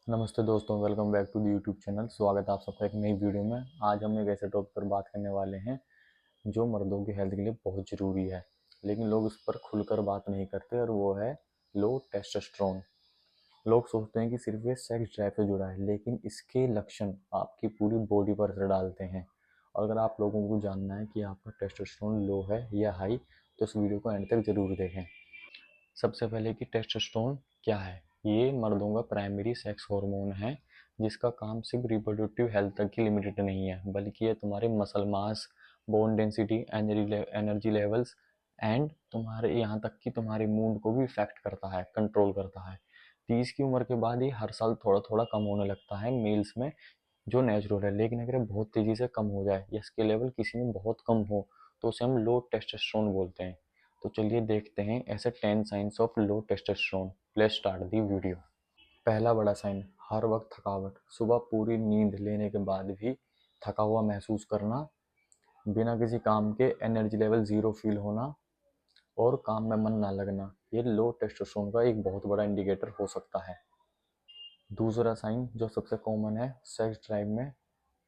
नमस्ते दोस्तों, welcome back to the YouTube channel. स्वागत है आप सबका एक नई वीडियो में। आज हम एक ऐसे टॉपिक पर बात करने वाले हैं जो मर्दों की हेल्थ के लिए बहुत ज़रूरी है, लेकिन लोग उस पर खुलकर बात नहीं करते, और वो है लो टेस्टोस्टेरोन। लोग सोचते हैं कि सिर्फ ये सेक्स ड्राइव से जुड़ा है, लेकिन इसके लक्षण आपकी पूरी बॉडी पर असर डालते हैं। और अगर आप लोगों को जानना है कि आपका टेस्टोस्टेरोन लो है या हाई, तो इस वीडियो को एंड तक ज़रूर देखें। सबसे पहले कि टेस्टोस्टेरोन क्या है। ये मर्दों का प्राइमरी सेक्स हार्मोन है, जिसका काम सिर्फ रिप्रोडक्टिव हेल्थ तक ही लिमिटेड नहीं है, बल्कि ये तुम्हारे muscle mass, bone density, energy levels and तुम्हारे यहाँ तक कि तुम्हारे मूड को भी इफेक्ट करता है, कंट्रोल करता है। 30 की उम्र के बाद ये हर साल थोड़ा थोड़ा कम होने लगता है मेल्स में, जो नेचुरल है। लेकिन अगर ये बहुत तेज़ी से कम हो जाए या इसके लेवल किसी में बहुत कम हो, तो उसे हम लो टेस्टोस्टेरोन बोलते हैं। तो चलिए देखते हैं ऐसे 10 science of low testosterone. Let's start the video. पहला बड़ा साइन, हर वक्त थकावट। सुबह पूरी नींद लेने के बाद भी थका हुआ महसूस करना, बिना किसी काम के एनर्जी लेवल ज़ीरो फील होना और काम में मन ना लगना, ये लो टेस्टोस्टेरोन का एक बहुत बड़ा इंडिकेटर हो सकता है। दूसरा साइन जो सबसे कॉमन है, सेक्स ड्राइव में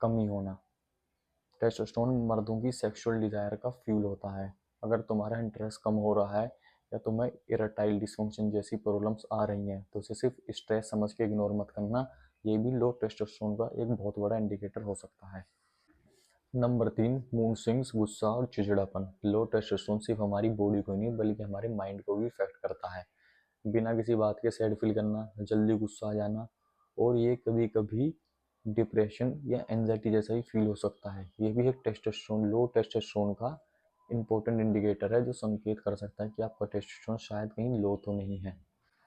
कमी होना। टेस्टोस्टेरोन मर्दों की सेक्सुअल डिजायर का फ्यूल होता है। अगर तुम्हारा इंटरेस्ट कम हो रहा है या तुम्हें इरेक्टाइल डिसफंक्शन जैसी प्रॉब्लम्स आ रही हैं, तो उसे सिर्फ स्ट्रेस समझ के इग्नोर मत करना। ये भी लो टेस्टोस्टेरोन का एक बहुत बड़ा इंडिकेटर हो सकता है। नंबर 3, मूड स्विंग्स, गुस्सा और चिड़चिड़ापन। लो टेस्टोस्टेरोन सिर्फ हमारी बॉडी को नहीं बल्कि हमारे माइंड को भी इफेक्ट करता है। बिना किसी बात के सैड फील करना, जल्दी गुस्सा आ जाना, और ये कभी कभी डिप्रेशन या एंजाइटी जैसा ही फील हो सकता है। ये भी एक टेस्टोस्टेरोन, लो टेस्टोस्टेरोन का इंपॉर्टेंट इंडिकेटर है, जो संकेत कर सकता है कि आपका टेस्टोस्टेरोन शायद कहीं लो तो नहीं है।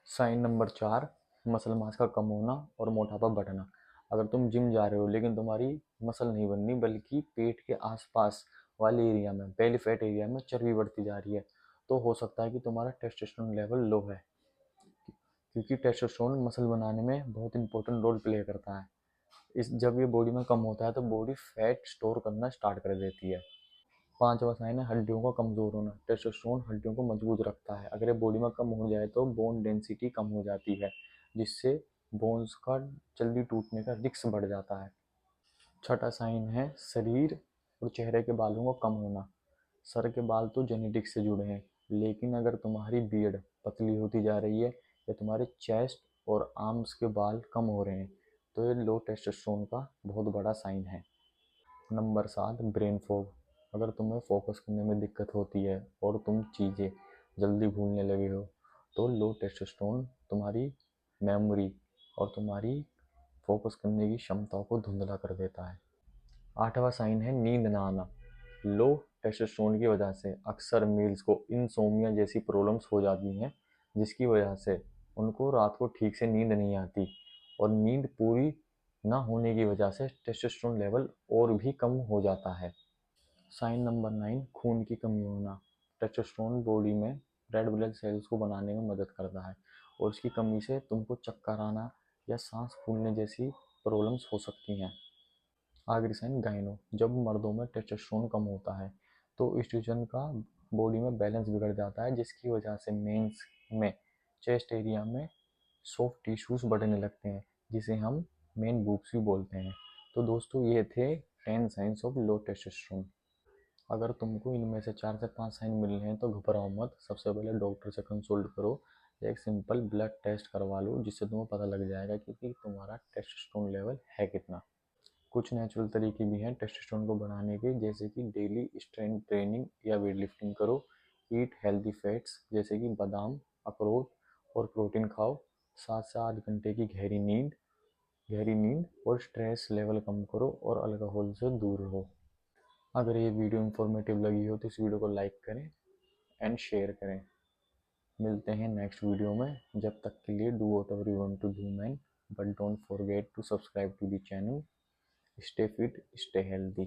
साइन नंबर 4, मसल मास का कम होना और मोटापा बढ़ना। अगर तुम जिम जा रहे हो लेकिन तुम्हारी मसल नहीं बननी, बल्कि पेट के आसपास वाले एरिया में, बेली फैट एरिया में चर्बी बढ़ती जा रही है, तो हो सकता है कि तुम्हारा टेस्टोस्टेरोन लेवल लो है। क्योंकि टेस्टोस्टेरोन मसल बनाने में बहुत इंपॉर्टेंट रोल प्ले करता है। इस जब ये बॉडी में कम होता है तो बॉडी फैट स्टोर करना स्टार्ट कर देती है। पांचवा साइन है हड्डियों का कमजोर होना। टेस्टोस्टेरोन हड्डियों को मजबूत रखता है। अगर ये बॉडी में कम हो जाए तो बोन डेंसिटी कम हो जाती है, जिससे बोन्स का जल्दी टूटने का रिस्क बढ़ जाता है। छठा साइन है शरीर और चेहरे के बालों का कम होना। सर के बाल तो जेनेटिक्स से जुड़े हैं, लेकिन अगर तुम्हारी बियर्ड पतली होती जा रही है या तुम्हारे चेस्ट और आर्म्स के बाल कम हो रहे हैं, तो ये लो टेस्टोस्टेरोन का बहुत बड़ा साइन है। Number 7, brain fog. अगर तुम्हें फोकस करने में दिक्कत होती है और तुम चीज़ें जल्दी भूलने लगे हो, तो लो टेस्टोस्टेरोन तुम्हारी मेमोरी और तुम्हारी फोकस करने की क्षमताओं को धुंधला कर देता है। आठवां साइन है नींद ना आना। लो टेस्टोस्टेरोन की वजह से अक्सर मेल्स को इंसोम्निया जैसी प्रॉब्लम्स हो जाती हैं, जिसकी वजह से उनको रात को ठीक से नींद नहीं आती, और नींद पूरी ना होने की वजह से टेस्टोस्टेरोन लेवल और भी कम हो जाता है। साइन नंबर 9, खून की कमी होना। टेस्टोस्टेरोन बॉडी में रेड ब्लड सेल्स को बनाने में मदद करता है, और इसकी कमी से तुमको चक्कर आना या सांस फूलने जैसी प्रॉब्लम्स हो सकती हैं। आखिरी साइन गायनो। जब मर्दों में टेस्टोस्टेरोन कम होता है तो एस्ट्रोजन का बॉडी में बैलेंस बिगड़ जाता है, जिसकी वजह से मेंस में चेस्ट एरिया में सॉफ्ट टिश्यूज बढ़ने लगते हैं, जिसे हम मेन बूब्स भी बोलते हैं। तो दोस्तों, ये थे 10 साइंस ऑफ लो टेस्टोस्टेरोन। अगर तुमको इनमें से 4 से 5 साइन मिल रहे हैं तो घबराओ मत। सबसे पहले डॉक्टर से कंसल्ट करो, एक सिंपल ब्लड टेस्ट करवा लो, जिससे तुम्हें पता लग जाएगा कि तुम्हारा टेस्टोस्टेरोन लेवल है कितना। कुछ नेचुरल तरीके भी हैं टेस्टोस्टेरोन को बढ़ाने के, जैसे कि डेली स्ट्रेंथ ट्रेनिंग या वेट लिफ्टिंग करो, ईट हेल्दी फैट्स जैसे कि बादाम, अखरोट और प्रोटीन खाओ, 7 से 8 घंटे की गहरी नींद और स्ट्रेस लेवल कम करो, और अल्कोहल से दूर रहो। अगर ये वीडियो इन्फॉर्मेटिव लगी हो तो इस वीडियो को लाइक करें एंड शेयर करें। मिलते हैं नेक्स्ट वीडियो में। जब तक के लिए do whatever you want to do man, but don't forget to subscribe to the channel. Stay fit, stay healthy.